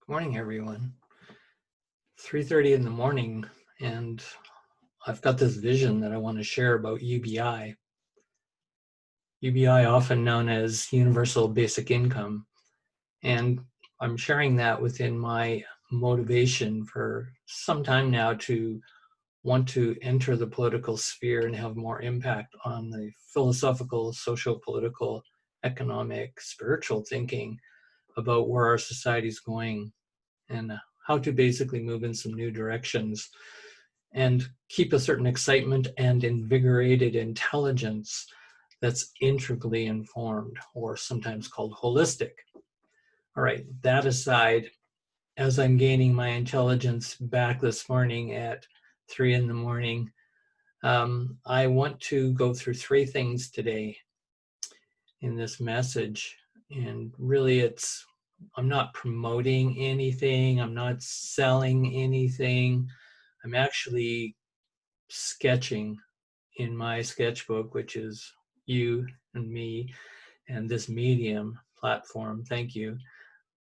Morning, everyone. 3:30 in the morning, and I've got this vision that I want to share about UBI. UBI, often known as Universal Basic Income, and I'm sharing that within my motivation for some time now to want to enter the political sphere and have more impact on the philosophical, socio-political, economic, spiritual thinking about where our society is going and how to basically move in some new directions and keep a certain excitement and invigorated intelligence that's integrally informed, or sometimes called holistic. All right, that aside, as I'm gaining my intelligence back this morning at 3 in the morning, I want to go through 3 things today in this message. And really I'm not promoting anything, I'm not selling anything. I'm actually sketching in my sketchbook, which is you and me and this medium platform. Thank you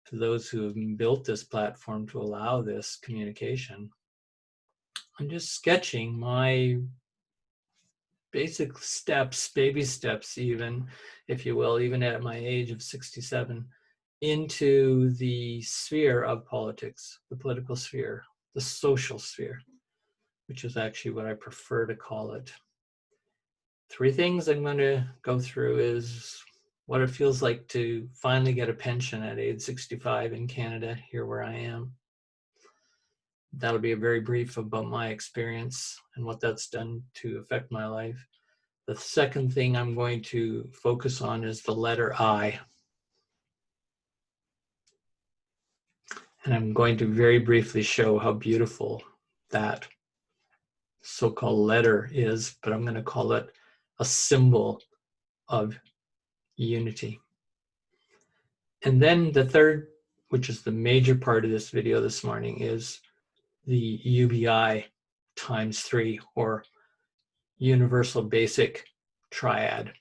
to those who have built this platform to allow this communication. I'm just sketching my basic steps, baby steps even, if you will, even at my age of 67, into the sphere of politics, the political sphere, the social sphere, which is actually what I prefer to call it. 3 things I'm going to go through is what it feels like to finally get a pension at age 65 in Canada, here where I am. That'll be a very brief about my experience and what that's done to affect my life. The second thing I'm going to focus on is the letter I. And I'm going to very briefly show how beautiful that so-called letter is, but I'm going to call it a symbol of unity. And then the third, which is the major part of this video this morning, is the UBI times 3, or Universal Basic Triad.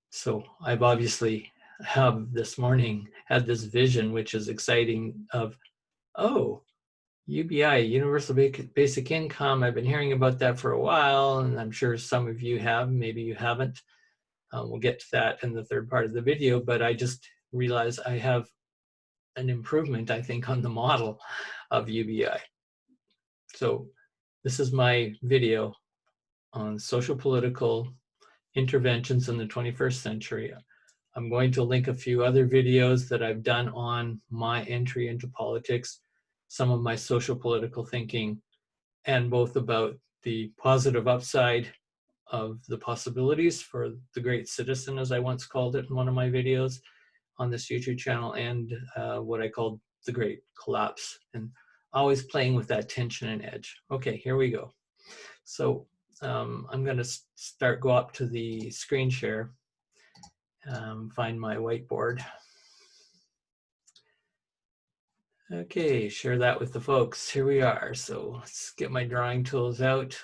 So I've obviously this morning had this vision, which is exciting, of, oh, UBI, Universal Basic Income. I've been hearing about that for a while, and I'm sure some of you have, maybe you haven't. We'll get to that in the third part of the video, but I just realized I have an improvement, I think, on the model of UBI. So this is my video on socio-political interventions in the 21st century. I'm going to link a few other videos that I've done on my entry into politics, some of my socio-political thinking, and both about the positive upside of the possibilities for the great citizen, as I once called it in one of my videos on this YouTube channel, and what I called the great collapse, and always playing with that tension and edge. Okay, here we go. So I'm going to go up to the screen share, find my whiteboard. Okay, share that with the folks. Here we are. So let's get my drawing tools out.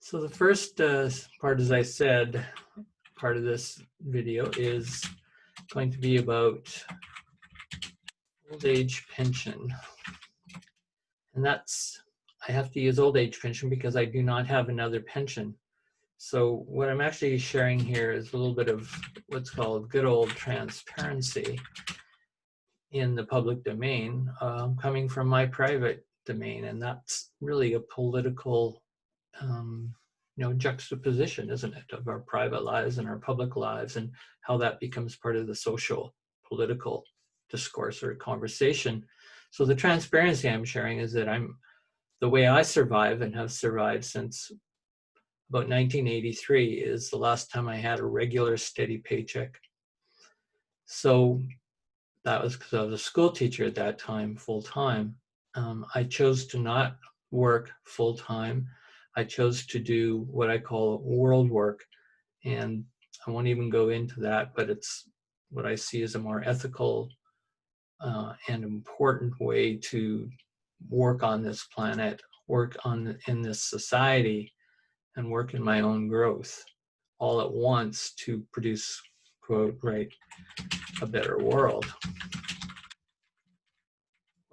So the first part, as I said, part of this video is going to be about old age pension. And that's, I have to use old age pension because I do not have another pension. So what I'm actually sharing here is a little bit of what's called good old transparency in the public domain, coming from my private domain. And that's really a political juxtaposition, isn't it, of our private lives and our public lives, and how that becomes part of the social political discourse or conversation. So the transparency I'm sharing is that the way I survive and have survived since about 1983 is the last time I had a regular steady paycheck. So that was because I was a school teacher at that time, full time. I chose to not work full time. I chose to do what I call world work. And I won't even go into that, but it's what I see as a more ethical and important way to work on this planet, work in this society, and work in my own growth all at once to produce, quote, right, a better world.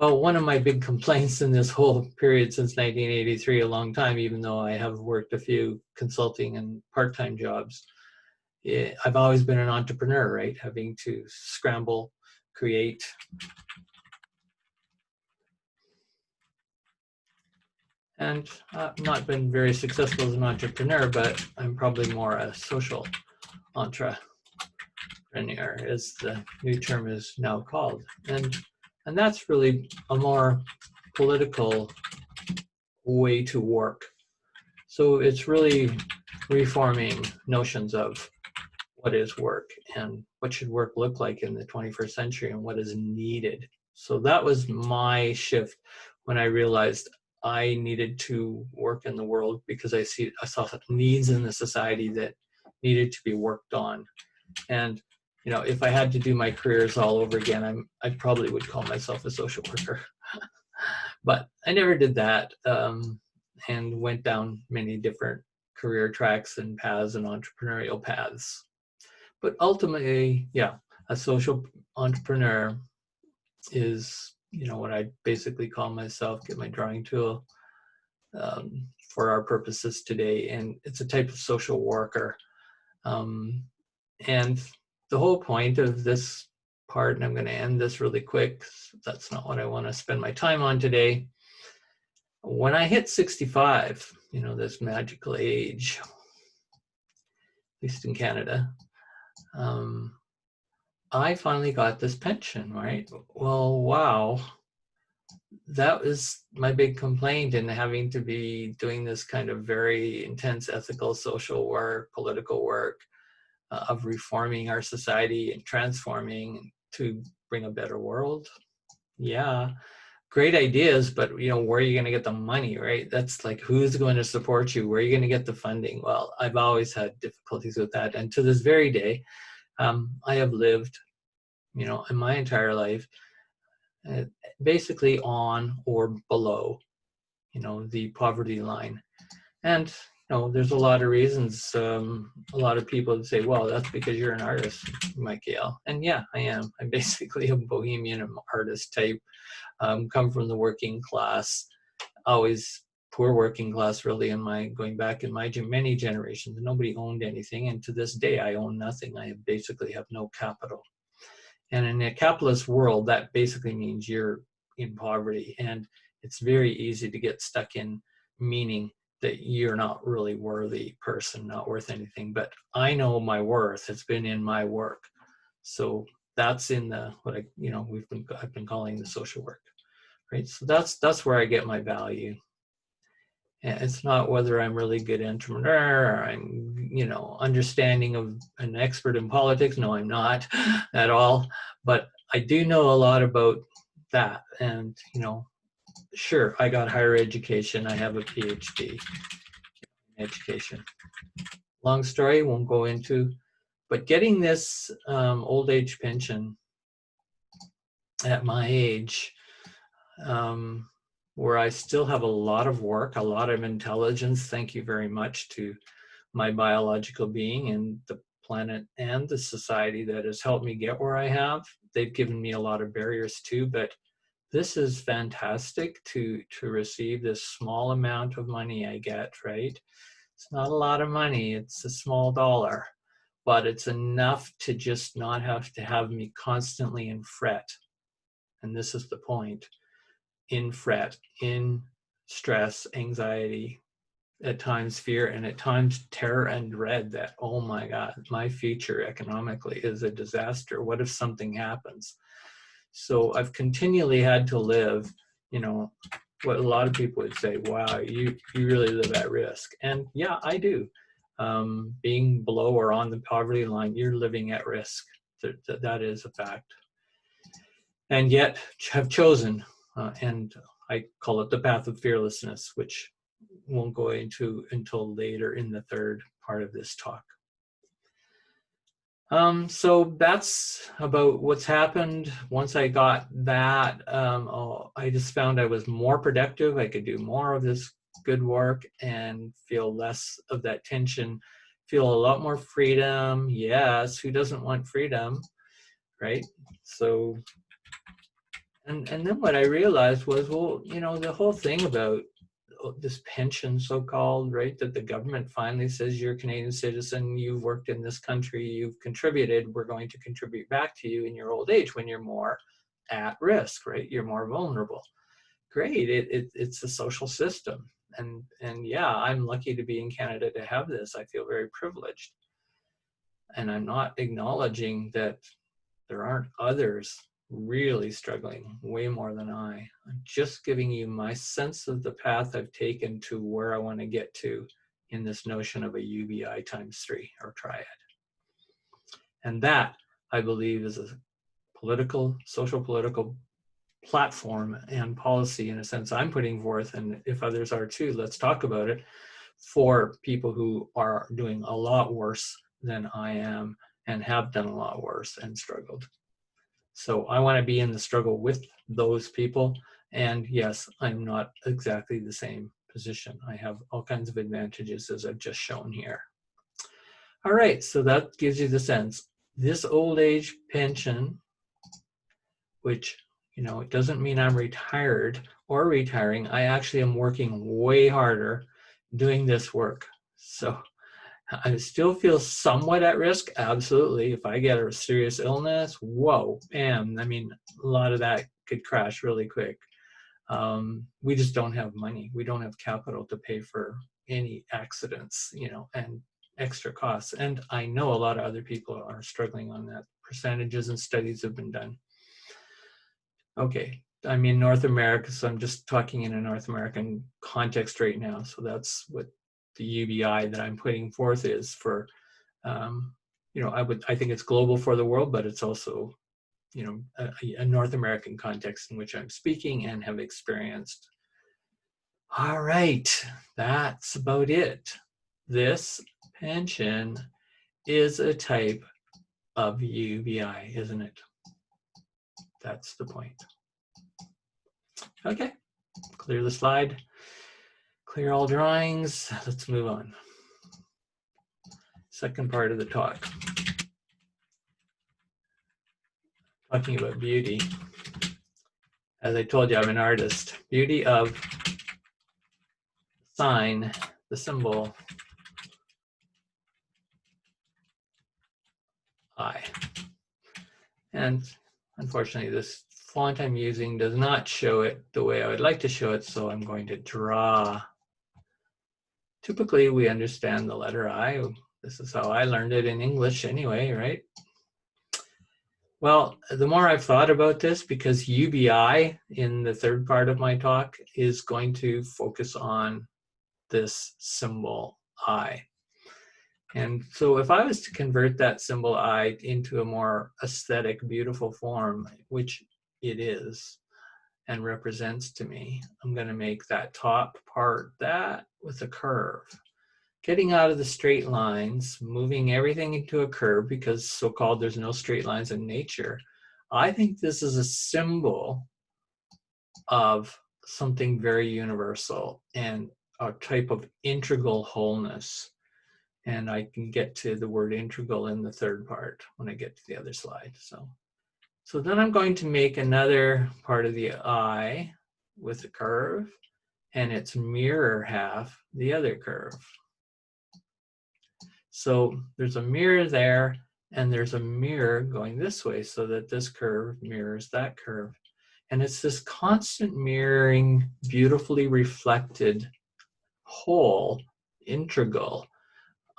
Well, one of my big complaints in this whole period since 1983, a long time, even though I have worked a few consulting and part-time jobs, I've always been an entrepreneur, right? Having to scramble, create, and not been very successful as an entrepreneur, but I'm probably more a social entrepreneur, as the new term is now called. And that's really a more political way to work. So it's really reforming notions of what is work and what should work look like in the 21st century and what is needed. So that was my shift when I realized I needed to work in the world because I saw needs in the society that needed to be worked on. And you know, if I had to do my careers all over again, I probably would call myself a social worker. But I never did that, and went down many different career tracks and paths and entrepreneurial paths. But ultimately, yeah, a social entrepreneur is, you know, what I basically call myself, get my drawing tool, for our purposes today. And it's a type of social worker. And the whole point of this part, and I'm going to end this really quick, that's not what I want to spend my time on today. When I hit 65, you know, this magical age, at least in Canada, I finally got this pension, right? Well, wow. That was my big complaint in having to be doing this kind of very intense ethical, social work, political work, of reforming our society and transforming to bring a better world. Yeah, great ideas, but you know, where are you going to get the money, right? That's like, who's going to support you? Where are you going to get the funding? Well, I've always had difficulties with that. And to this very day, I have lived, you know, in my entire life, basically on or below, you know, the poverty line. And, you know, there's a lot of reasons. A lot of people would say, well, that's because you're an artist, Michael. And yeah, I am. I'm basically a bohemian artist type, come from the working class, always poor working class, really, going back in my many generations. Nobody owned anything. And to this day, I own nothing. I basically have no capital. And in a capitalist world, that basically means you're in poverty. And it's very easy to get stuck in meaning that you're not really worthy person, not worth anything. But I know my worth. It's been in my work. So that's in what I, you know, I've been calling the social work, right? So that's where I get my value. And it's not whether I'm really good entrepreneur or I'm, you know, understanding of an expert in politics. No, I'm not at all. But I do know a lot about that. And, you know, sure, I got higher education. I have a PhD in education. Long story, won't go into. But getting this old age pension at my age, where I still have a lot of work, a lot of intelligence, thank you very much to my biological being and the planet and the society that has helped me get where I have. They've given me a lot of barriers too, but this is fantastic to receive this small amount of money I get, right? It's not a lot of money, it's a small dollar, but it's enough to just not have to have me constantly in fret. And this is the point, in fret, in stress, anxiety, at times fear, and at times terror and dread that, oh my God, my future economically is a disaster. What if something happens? So I've continually had to live, you know, what a lot of people would say, wow, you really live at risk. And yeah, I do. Being below or on the poverty line, you're living at risk. That is a fact. And yet have chosen, and I call it the path of fearlessness, which won't go into until later in the third part of this talk. So that's about what's happened. Once I got that, I just found I was more productive. I could do more of this good work and feel less of that tension, feel a lot more freedom. Yes, who doesn't want freedom, right? So, And then what I realized was, well, you know, the whole thing about this pension, so-called, right, that the government finally says you're a Canadian citizen, you've worked in this country, you've contributed, we're going to contribute back to you in your old age when you're more at risk, right? You're more vulnerable. Great, it's a social system. And yeah, I'm lucky to be in Canada to have this. I feel very privileged. And I'm not acknowledging that there aren't others really struggling way more than I. I'm just giving you my sense of the path I've taken to where I want to get to in this notion of a UBI times 3 or triad. And that, I believe, is a political, social political platform and policy, in a sense, I'm putting forth, and if others are too, let's talk about it, for people who are doing a lot worse than I am and have done a lot worse and struggled. So I want to be in the struggle with those people. And yes, I'm not exactly the same position. I have all kinds of advantages, as I've just shown here. All right, so that gives you the sense. This old age pension, which, you know, it doesn't mean I'm retired or retiring. I actually am working way harder doing this work. So I still feel somewhat at risk, absolutely. If I get a serious illness, whoa, bam. I mean, a lot of that could crash really quick. We just don't have money. We don't have capital to pay for any accidents, you know, and extra costs. And I know a lot of other people are struggling on that. Percentages and studies have been done. Okay, I'm in North America, so I'm just talking in a North American context right now. So that's what the UBI that I'm putting forth is for, you know, I think it's global for the world, but it's also, you know, a North American context in which I'm speaking and have experienced. All right, that's about it. This pension is a type of UBI, isn't it? That's the point. Okay, clear the slide. Clear all drawings. Let's move on. Second part of the talk. Talking about beauty. As I told you, I'm an artist. Beauty of sign, the symbol I. And unfortunately, this font I'm using does not show it the way I would like to show it, so I'm going to draw. Typically, we understand the letter I. This is how I learned it in English anyway, right? Well, the more I've thought about this, because UBI in the third part of my talk is going to focus on this symbol I. And so if I was to convert that symbol I into a more aesthetic, beautiful form, which it is and represents to me, I'm going to make that top part that with a curve. Getting out of the straight lines, moving everything into a curve, because so-called there's no straight lines in nature. I think this is a symbol of something very universal and a type of integral wholeness. And I can get to the word integral in the third part when I get to the other slide. So then I'm going to make another part of the eye with a curve, and its mirror half the other curve. So there's a mirror there, and there's a mirror going this way, so that this curve mirrors that curve. And it's this constant mirroring, beautifully reflected whole, integral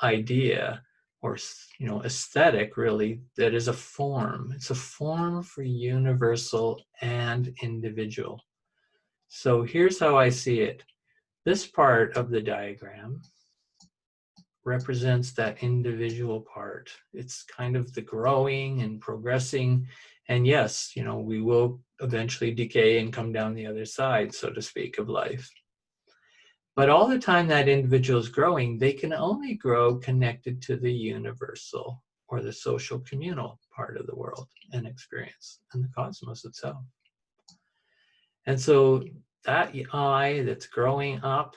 idea, or, you know, aesthetic, really, that is a form. It's a form for universal and individual. So here's how I see it. This part of the diagram represents that individual part. It's kind of the growing and progressing. And yes, you know, we will eventually decay and come down the other side, so to speak, of life. But all the time that individual is growing, they can only grow connected to the universal or the social communal part of the world and experience and the cosmos itself. And so that I that's growing up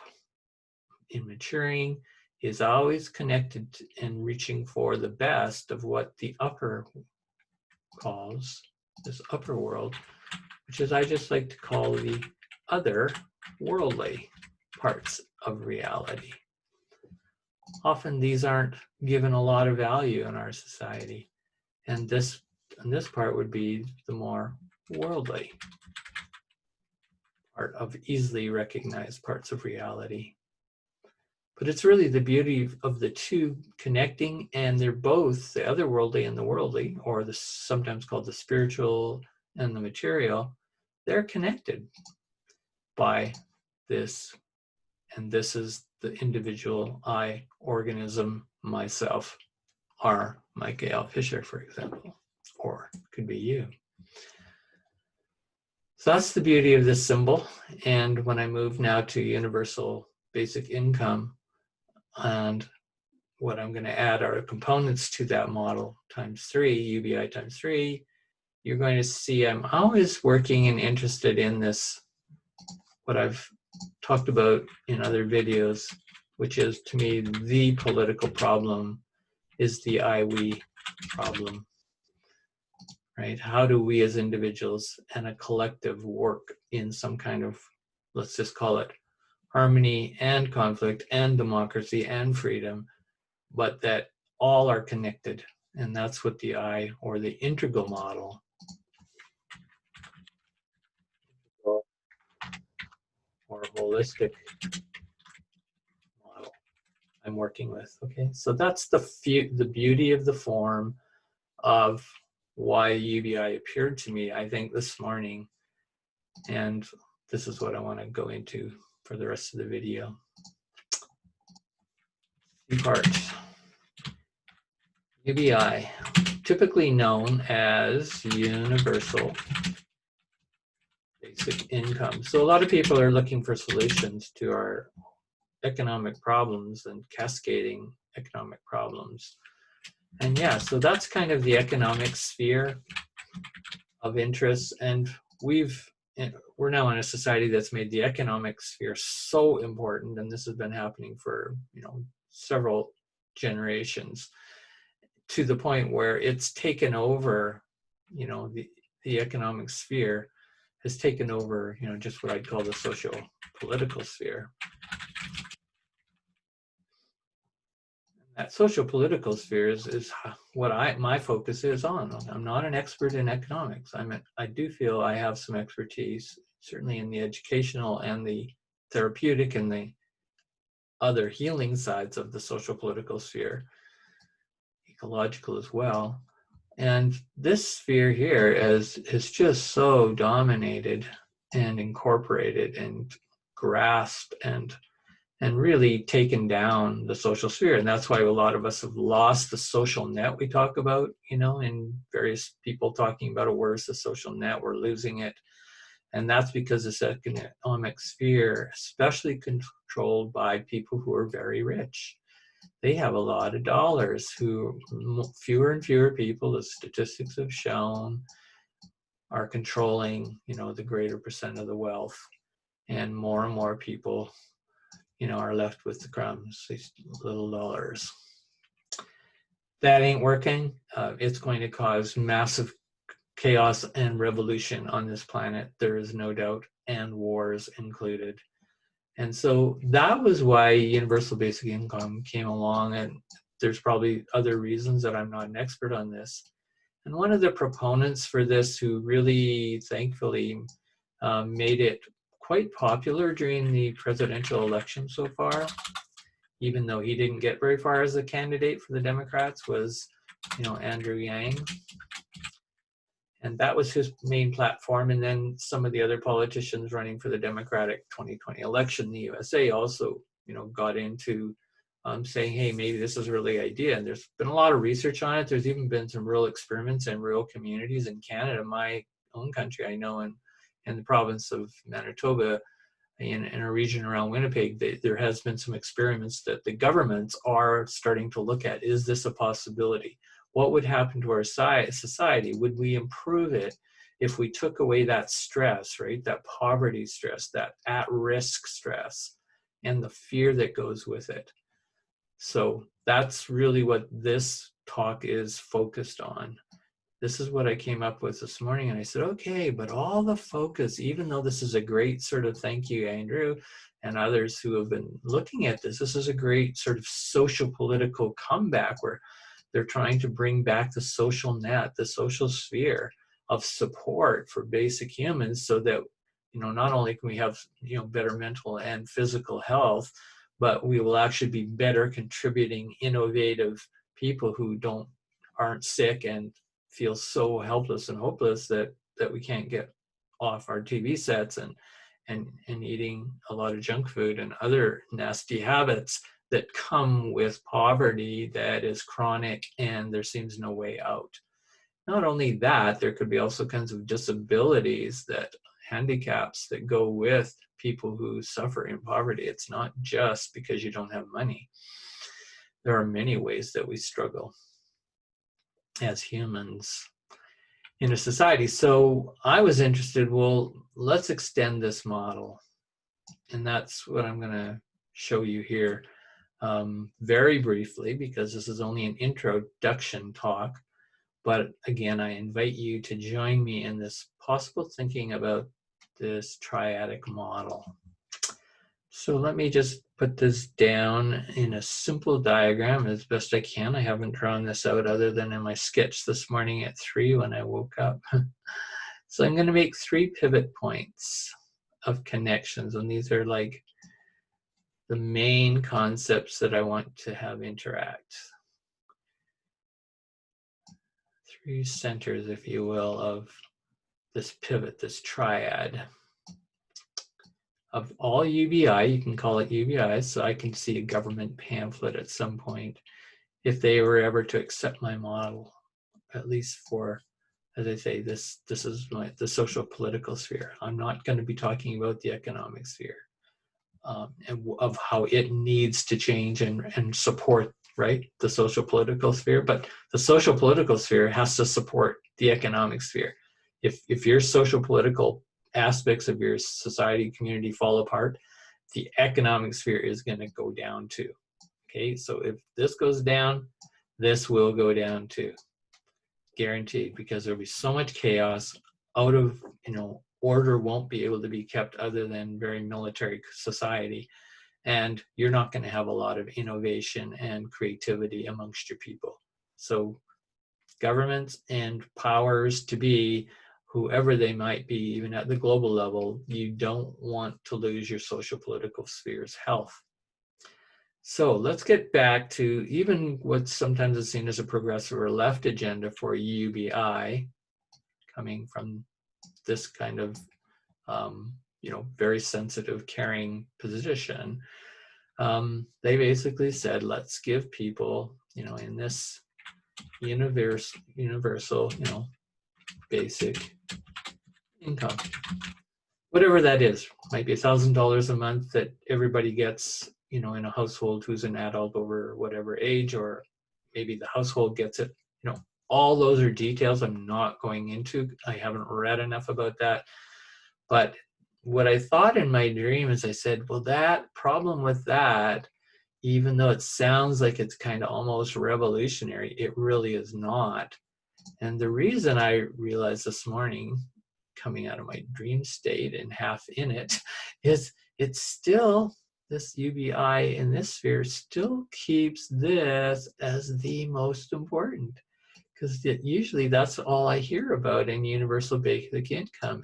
and maturing is always connected to and reaching for the best of what the upper calls, this upper world, which is I just like to call the other worldly parts of reality. Often these aren't given a lot of value in our society, and this part would be the more worldly part of easily recognized parts of reality. But it's really the beauty of the two connecting, and they're both the otherworldly and the worldly, or the sometimes called the spiritual and the material. They're connected by this, and this is the individual I, organism, myself, are Michael Fisher, for example, or could be you. So that's the beauty of this symbol. And when I move now to universal basic income, and what I'm going to add are components to that model times 3, UBI times 3, you're going to see I'm always working and interested in this, what I've talked about in other videos, which is, to me, the political problem is the I-we problem, right? How do we as individuals and a collective work in some kind of, let's just call it harmony and conflict and democracy and freedom, but that all are connected. And that's what the I, or the integral model, or holistic model I'm working with. Okay, so that's the beauty of the form of why UBI appeared to me, I think, this morning. And this is what I want to go into for the rest of the video. 2 parts. UBI, typically known as universal basic income. So a lot of people are looking for solutions to our economic problems and cascading economic problems. And yeah, so that's kind of the economic sphere of interest. And we're now in a society that's made the economic sphere so important, and this has been happening for several generations, to the point where it's taken over, the economic sphere has taken over, just what I'd call the socio-political sphere. That socio-political sphere is what my focus is on. I'm not an expert in economics. I do feel I have some expertise, certainly in the educational and the therapeutic and the other healing sides of the socio-political sphere, ecological as well. And this sphere here is just so dominated and incorporated and grasped and really taken down the social sphere. And that's why a lot of us have lost the social net we talk about, and various people talking about it, where's the social net, we're losing it. And that's because this economic sphere, especially controlled by people who are very rich. They have a lot of dollars, who fewer and fewer people, the statistics have shown, are controlling, the greater percent of the wealth. And more people, are left with the crumbs, these little dollars. That ain't working. It's going to cause massive chaos and revolution on this planet, there is no doubt, and wars included. And so that was why universal basic income came along, and there's probably other reasons that I'm not an expert on this. And one of the proponents for this, who really thankfully made it quite popular during the presidential election so far, even though he didn't get very far as a candidate for the Democrats, was Andrew Yang. And that was his main platform. And then some of the other politicians running for the Democratic 2020 election in the USA also, got into saying, hey, maybe this is a really idea. And there's been a lot of research on it. There's even been some real experiments in rural communities in Canada, my own country, I know, in the province of Manitoba, in a region around Winnipeg, there has been some experiments that the governments are starting to look at. Is this a possibility? What would happen to our society? Would we improve it if we took away that stress, right? That poverty stress, that at-risk stress, and the fear that goes with it. So that's really what this talk is focused on. this is what I came up with this morning. And I said, okay, but all the focus, even though this is a great sort of, thank you, Andrew, and others who have been looking at this, this is a great sort of socio-political comeback where they're trying to bring back the social net, the social sphere of support for basic humans so that, you know, not only can we have, you know, better mental and physical health, but we will actually be better contributing, innovative people who aren't sick and feel so helpless and hopeless that we can't get off our TV sets and eating a lot of junk food and other nasty habits that come with poverty that is chronic and there seems no way out. Not only that, there could be also kinds of disabilities, that handicaps that go with people who suffer in poverty. It's not just because you don't have money. There are many ways that we struggle as humans in a society. So I was interested, well, let's extend this model. And that's what I'm going to show you here very briefly, because this is only an introduction talk. But again, I invite you to join me in this possible thinking about this triadic model. So let me just put this down in a simple diagram as best I can. I haven't drawn this out other than in my sketch this morning at 3 when I woke up. So I'm going to make 3 pivot points of connections, and these are like the main concepts that I want to have interact. 3 centers, if you will, of this pivot, this triad of all UBI. You can call it UBI, so I can see a government pamphlet at some point if they were ever to accept my model, at least for, as I say, this is the social political sphere. I'm not going to be talking about the economic sphere and of how it needs to change and support, right, the social political sphere. But the social political sphere has to support the economic sphere. If your social political aspects of your society, community fall apart, the economic sphere is going to go down too. Okay, so if this goes down, this will go down too, guaranteed, because there'll be so much chaos. Out of, you know, order won't be able to be kept other than very military society, and you're not going to have a lot of innovation and creativity amongst your people. So governments and powers to be, whoever they might be, even at the global level, you don't want to lose your social political sphere's health. So let's get back to even what sometimes is seen as a progressive or left agenda for UBI, coming from this kind of you know, very sensitive, caring position. They basically said, let's give people, you know, in this universal, you know, basic income, whatever that is. Might be $1,000 a month that everybody gets, you know, in a household who's an adult over whatever age, or maybe the household gets it. You know, all those are details I'm not going into. I haven't read enough about that. But what I thought in my dream is, I said, well, that problem with that, even though it sounds like it's kind of almost revolutionary, it really is not. And the reason I realized this morning, coming out of my dream state and half in it, is it's still, this UBI in this sphere still keeps this as the most important, because usually that's all I hear about in universal basic income.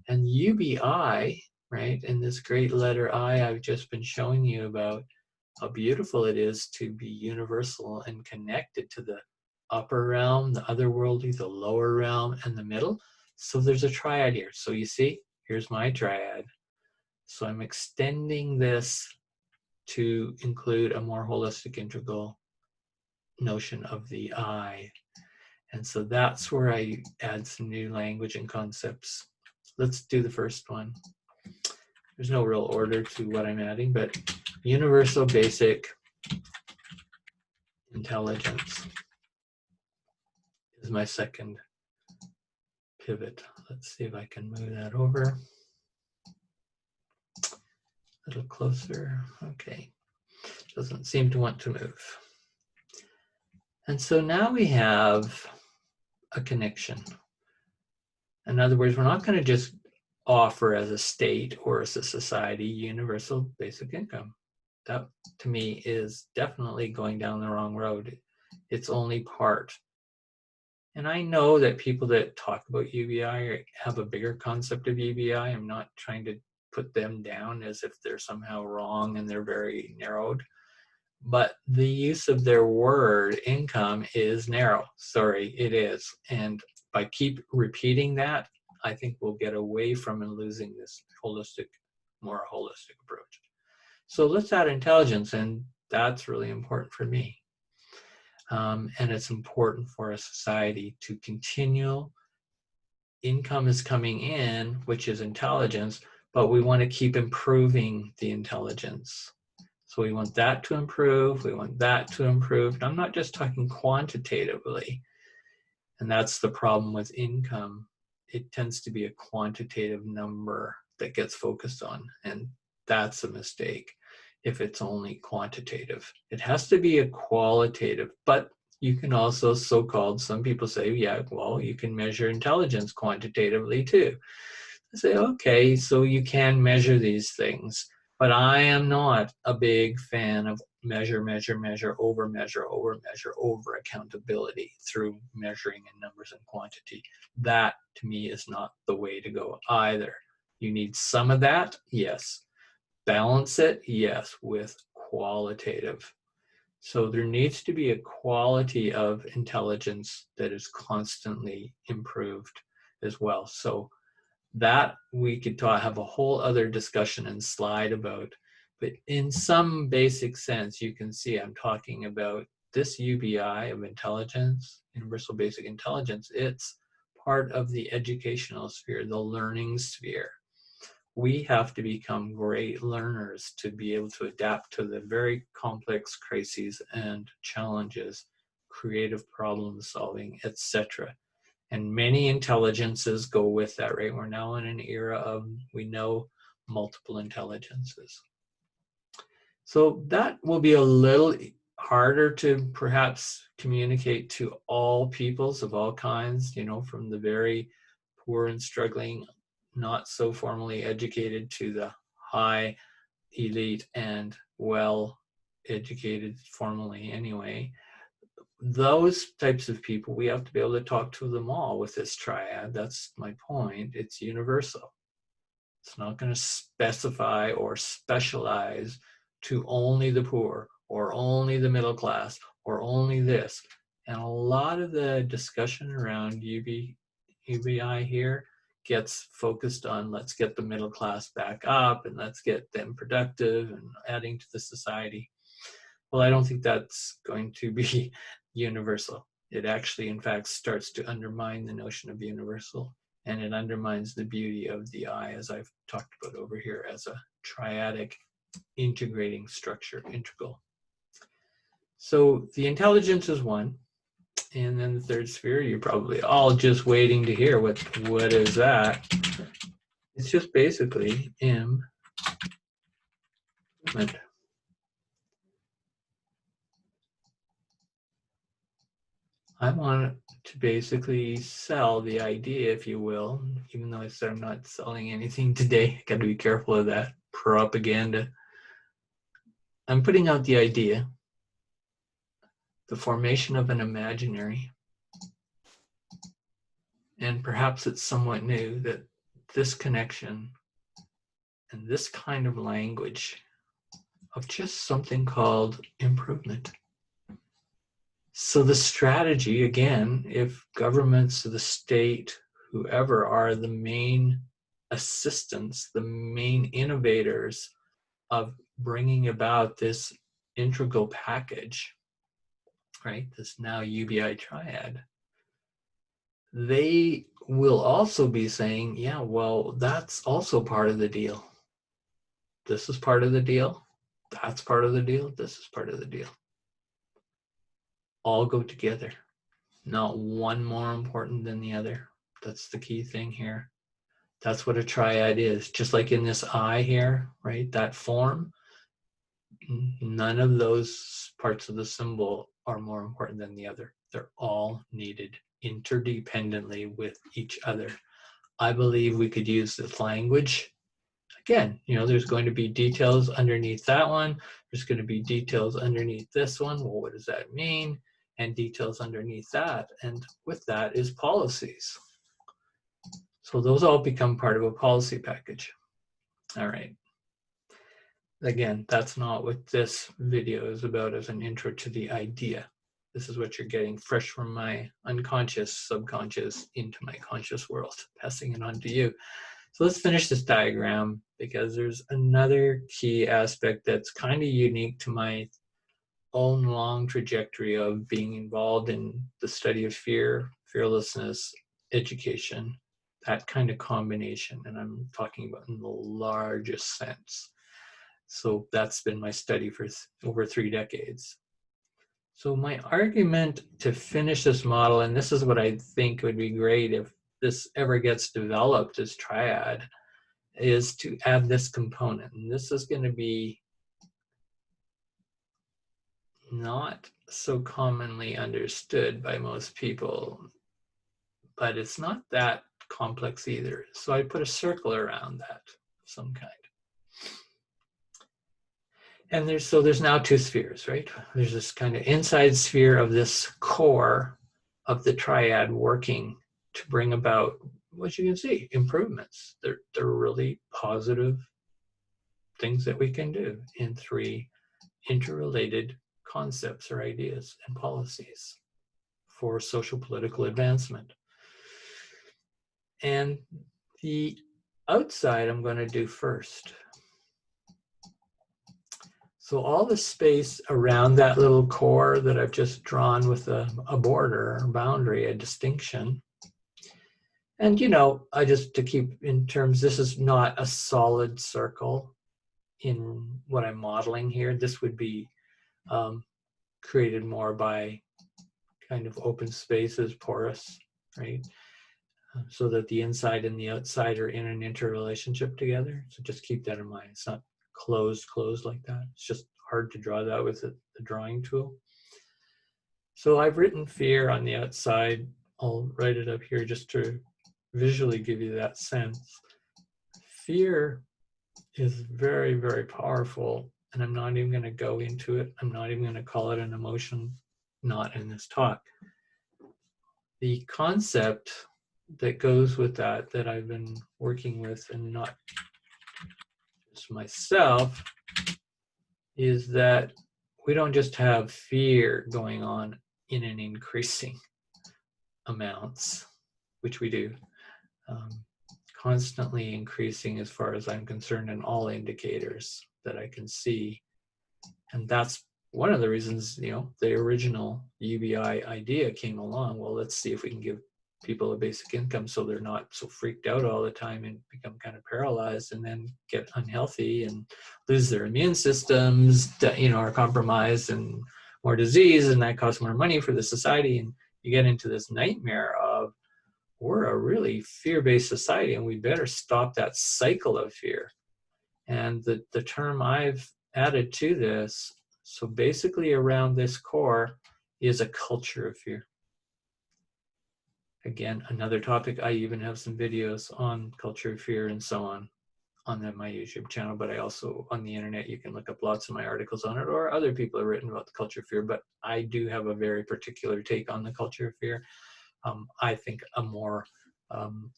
And UBI, right, and this great letter I I've just been showing you about, how beautiful it is to be universal and connected to the upper realm, the otherworldly, the lower realm, and the middle. So there's a triad here. So you see, here's my triad. So I'm extending this to include a more holistic, integral notion of the I. And so that's where I add some new language and concepts. Let's do the first one. There's no real order to what I'm adding, but universal basic intelligence is my second pivot. Let's see if I can move that over a little closer. Okay, doesn't seem to want to move. And so now we have a connection. In other words, we're not going to just offer as a state or as a society universal basic income. That, to me, is definitely going down the wrong road. It's only part. And I know that people that talk about UBI have a bigger concept of UBI. I'm not trying to put them down as if they're somehow wrong and they're very narrowed. But the use of their word income is narrow. Sorry, it is. And by keep repeating that, I think we'll get away from and losing this holistic, more holistic approach. So let's add intelligence, and that's really important for me. And it's important for a society to continue. Income is coming in, which is intelligence, but we want to keep improving the intelligence. So we want that to improve, we want that to improve. And I'm not just talking quantitatively, and that's the problem with income. It tends to be a quantitative number that gets focused on, and that's a mistake if it's only quantitative. It has to be a qualitative, but you can also so-called, some people say, yeah, well, you can measure intelligence quantitatively too. I say, okay, so you can measure these things, but I am not a big fan of measure, over accountability through measuring in numbers and quantity. That, to me, is not the way to go either. You need some of that, yes. Balance it, yes, with qualitative. So there needs to be a quality of intelligence that is constantly improved as well. So that we could have a whole other discussion and slide about, but in some basic sense, you can see I'm talking about this UBI of intelligence, universal basic intelligence. It's part of the educational sphere, the learning sphere. We have to become great learners to be able to adapt to the very complex crises and challenges, creative problem solving, etc. And many intelligences go with that, right? We're now in an era of, we know, multiple intelligences. So that will be a little harder to perhaps communicate to all peoples of all kinds, you know, from the very poor and struggling, not so formally educated, to the high elite and well educated formally anyway. Those types of people, we have to be able to talk to them all with this triad. That's my point. It's universal. It's not going to specify or specialize to only the poor or only the middle class or only this. And a lot of the discussion around UBI here gets focused on, let's get the middle class back up and let's get them productive and adding to the society. Well, I don't think that's going to be universal. It actually, in fact, starts to undermine the notion of universal, and it undermines the beauty of the I, as I've talked about over here, as a triadic integrating structure, integral. So the intelligence is one, and then the third sphere, you're probably all just waiting to hear what is that. It's just basically improvement. I want to basically sell the idea, if you will, even though I said I'm not selling anything today. I got to be careful of that propaganda. I'm putting out the idea, the formation of an imaginary, and perhaps it's somewhat new, that this connection and this kind of language of just something called improvement. So the strategy, again, if governments, the state, whoever are the main assistants, the main innovators of bringing about this integral package, right, this now UBI triad, they will also be saying, yeah, well, that's also part of the deal. This is part of the deal. That's part of the deal. This is part of the deal. All go together. Not one more important than the other. That's the key thing here. That's what a triad is. Just like in this I here, right? That form, none of those parts of the symbol are more important than the other. They're all needed interdependently with each other. I believe we could use this language. Again, there's going to be details underneath that one. There's going to be details underneath this one. Well, what does that mean? And details underneath that. And with that is policies. So those all become part of a policy package. All right. Again, that's not what this video is about as an intro to the idea. This is what you're getting fresh from my unconscious, subconscious into my conscious world, passing it on to you. So let's finish this diagram, because there's another key aspect that's kind of unique to my own long trajectory of being involved in the study of fear, fearlessness, education, that kind of combination. And I'm talking about in the largest sense. So that's been my study for over 3 decades. So my argument to finish this model, and this is what I think would be great if this ever gets developed as Triad, is to add this component. And this is going to be not so commonly understood by most people, but it's not that complex either. So I put a circle around that of some kind. And there's now 2 spheres, right? There's this kind of inside sphere of this core of the Triad working to bring about, what you can see, improvements. They're really positive things that we can do in 3 interrelated concepts or ideas and policies for social political advancement. And the outside I'm going to do first. So all the space around that little core that I've just drawn with a border, a boundary, a distinction. And, I just, to keep in terms, this is not a solid circle in what I'm modeling here. This would be created more by kind of open spaces, porous, right? So that the inside and the outside are in an interrelationship together. So just keep that in mind. It's not closed like that. It's just hard to draw that with the drawing tool. So I've written fear on the outside. I'll write it up here just to visually give you that sense. Fear is very, very powerful, and I'm not even going to go into it. I'm not even going to call it an emotion, not in this talk. The concept that goes with that I've been working with, and not just myself, is that we don't just have fear going on in an increasing amounts, which we do, constantly increasing as far as I'm concerned in all indicators that I can see. And that's one of the reasons, the original UBI idea came along. Well, let's see if we can give people a basic income so they're not so freaked out all the time and become kind of paralyzed and then get unhealthy and lose their immune systems, are compromised and more disease, and that costs more money for the society. And you get into this nightmare of, we're a really fear-based society and we better stop that cycle of fear. And the term I've added to this, so basically around this core, is a culture of fear. Again, another topic. I even have some videos on culture of fear and so on my YouTube channel, but I also, on the internet, you can look up lots of my articles on it, or other people have written about the culture of fear, but I do have a very particular take on the culture of fear. I think a more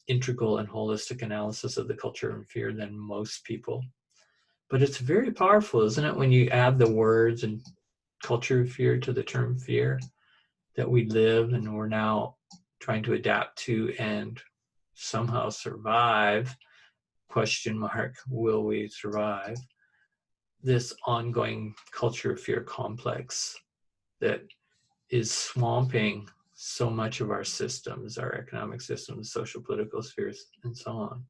integral and holistic analysis of the culture of fear than most people. But it's very powerful, isn't it, when you add the words and culture of fear to the term fear that we live and we're now trying to adapt to and somehow survive, ? Will we survive? This ongoing culture of fear complex that is swamping so much of our systems, our economic systems, social political spheres, and so on.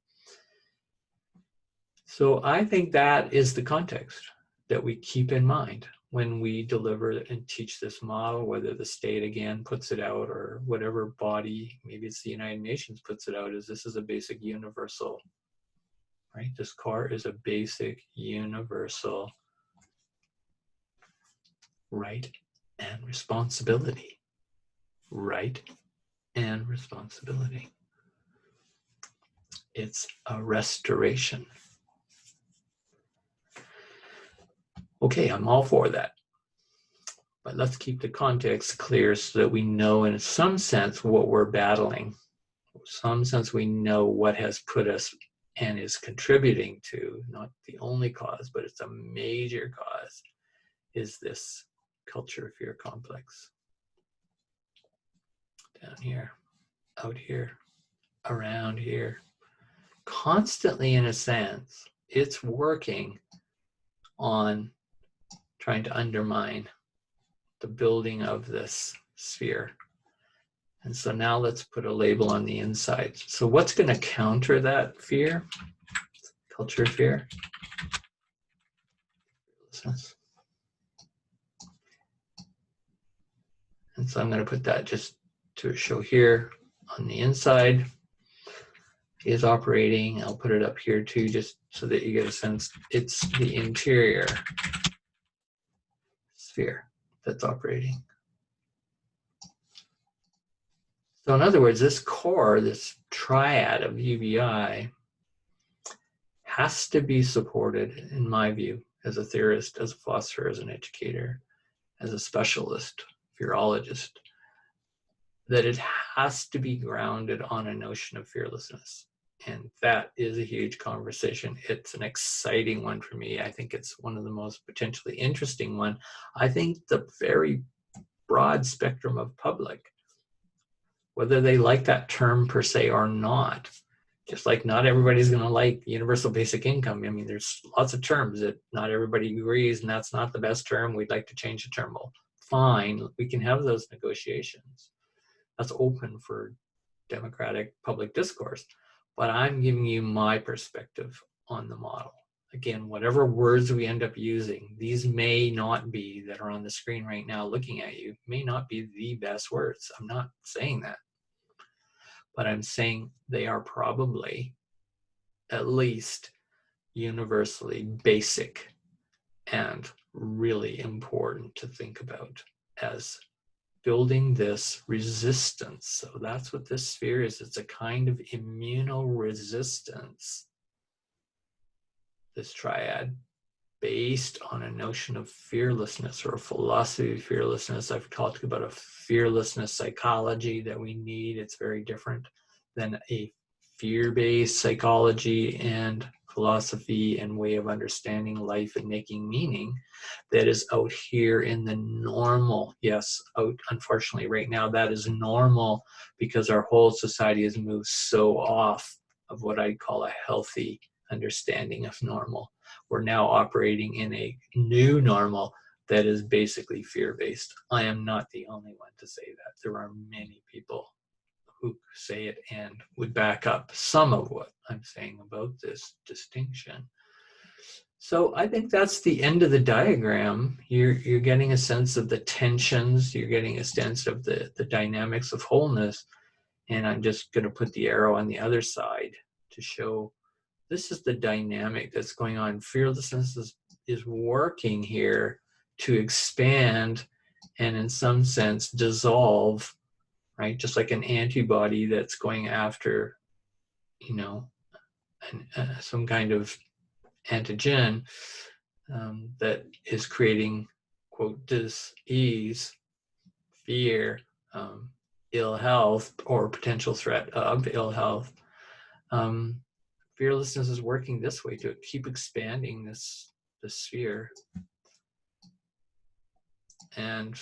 So I think that is the context that we keep in mind when we deliver and teach this model, whether the state again puts it out or whatever body, maybe it's the United Nations puts it out, is this is a basic universal, right? This core is a basic universal right and responsibility, right and responsibility. It's a restoration. Okay, I'm all for that. But let's keep the context clear so that we know in some sense what we're battling. In some sense we know what has put us and is contributing to, not the only cause, but it's a major cause, is this culture of fear complex. Down here, out here, around here. Constantly, in a sense, it's working on trying to undermine the building of this sphere. And so now let's put a label on the inside. So what's going to counter that fear? Culture of fear. And so I'm going to put that just to show here on the inside is operating. I'll put it up here too, just so that you get a sense. It's the interior sphere that's operating. So in other words, this core, this triad of UBI has to be supported, in my view, as a theorist, as a philosopher, as an educator, as a specialist, fearologist, that it has to be grounded on a notion of fearlessness. And that is a huge conversation. It's an exciting one for me. I think it's one of the most potentially interesting one. I think the very broad spectrum of public, whether they like that term per se or not, just like not everybody's going to like universal basic income. I mean, there's lots of terms that not everybody agrees, and that's not the best term. We'd like to change the term. Well, fine, we can have those negotiations. That's open for democratic public discourse. But I'm giving you my perspective on the model. Again, whatever words we end up using, these may not be, that are on the screen right now looking at you, may not be the best words. I'm not saying that. But I'm saying they are probably at least universally basic and really important to think about as building this resistance. So that's what this sphere is. It's a kind of immunoresistance, this triad, based on a notion of fearlessness or a philosophy of fearlessness. I've talked about a fearlessness psychology that we need. It's very different than a fear-based psychology and philosophy and way of understanding life and making meaning that is out here in the normal. Yes, out, unfortunately, right now, that is normal because our whole society has moved so off of what I'd call a healthy understanding of normal. We're now operating in a new normal that is basically fear-based. I am not the only one to say that. There are many people who say it and would back up some of what I'm saying about this distinction. So I think that's the end of the diagram. You're getting a sense of the tensions. You're getting a sense of the dynamics of wholeness. And I'm just going to put the arrow on the other side to show this is the dynamic that's going on. Fearlessness is working here to expand and in some sense dissolve, right? Just like an antibody that's going after, some kind of antigen that is creating, quote, disease, fear, ill health, or potential threat of ill health. Fearlessness is working this way to keep expanding this sphere. And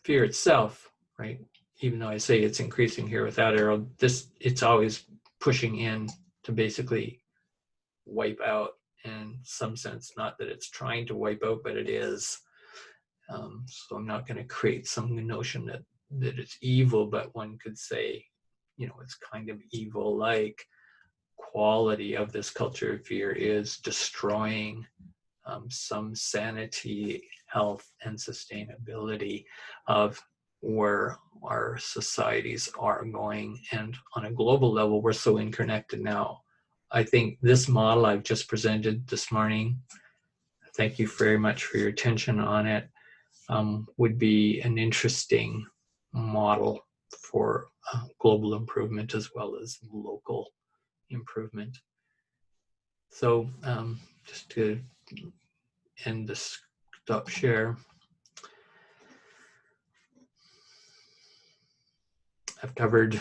fear itself, right? Even though I say it's increasing here with that arrow, it's always pushing in to basically wipe out in some sense. Not that it's trying to wipe out, but it is. So I'm not going to create some notion that it's evil, but one could say, it's kind of evil-like quality of this culture of fear is destroying some sanity, health, and sustainability of where our societies are going. And on a global level, we're so interconnected now. I think this model I've just presented this morning, thank you very much for your attention on it, would be an interesting model for global improvement as well as local improvement. So just to end this stop share, I've covered,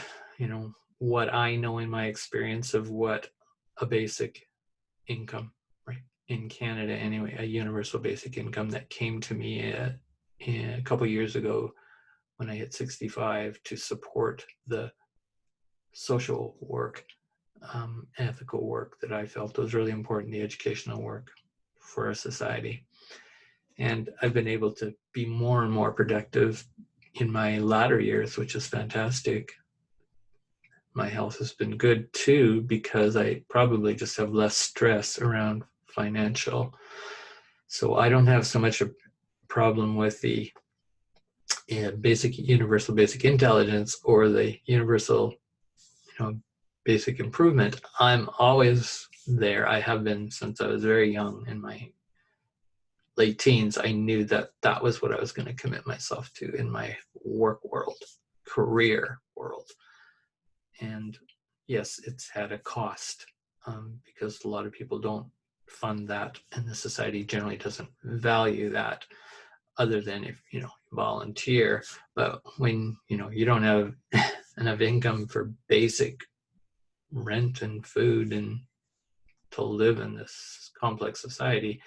what I know in my experience of what a basic income, right, in Canada anyway, a universal basic income that came to me a couple years ago when I hit 65 to support the social work, ethical work that I felt was really important, the educational work for our society. And I've been able to be more and more productive in my latter years, which is fantastic. My health has been good too, because I probably just have less stress around financial. So I don't have so much a problem with the universal basic intelligence or the universal, basic improvement. I'm always there. I have been since I was very young. In my late teens, I knew that that was what I was going to commit myself to in my work world, career world. And yes, it's had a cost, because a lot of people don't fund that, and the society generally doesn't value that, other than if volunteer. But when you don't have enough income for basic rent and food and to live in this complex society,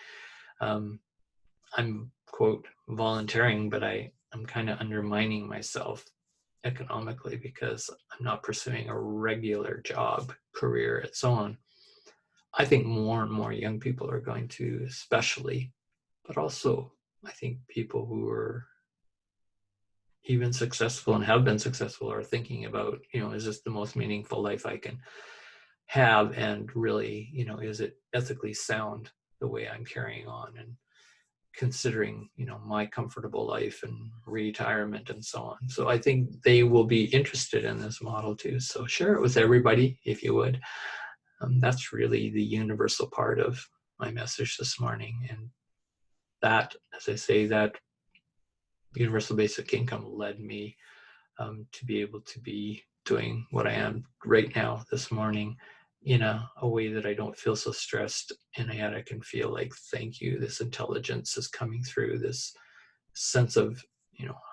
I'm, quote, volunteering, but I'm kind of undermining myself economically because I'm not pursuing a regular job, career, and so on. I think more and more young people are going to, especially, but also I think people who are even successful and have been successful are thinking about, is this the most meaningful life I can have? And really, is it ethically sound the way I'm carrying on, and considering, my comfortable life and retirement and so on. So I think they will be interested in this model too. So share it with everybody if you would. That's really the universal part of my message this morning. And that, as I say, that universal basic income led me to be able to be doing what I am right now this morning in a way that I don't feel so stressed, and yet I can feel like, thank you, this intelligence is coming through, this sense of,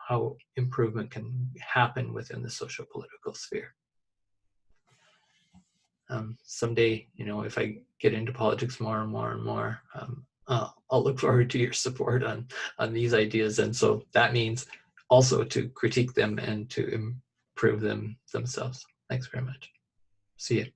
how improvement can happen within the socio-political sphere. Someday, if I get into politics more and more and more, I'll look forward to your support on these ideas. And so that means also to critique them and to improve them themselves. Thanks very much. See you.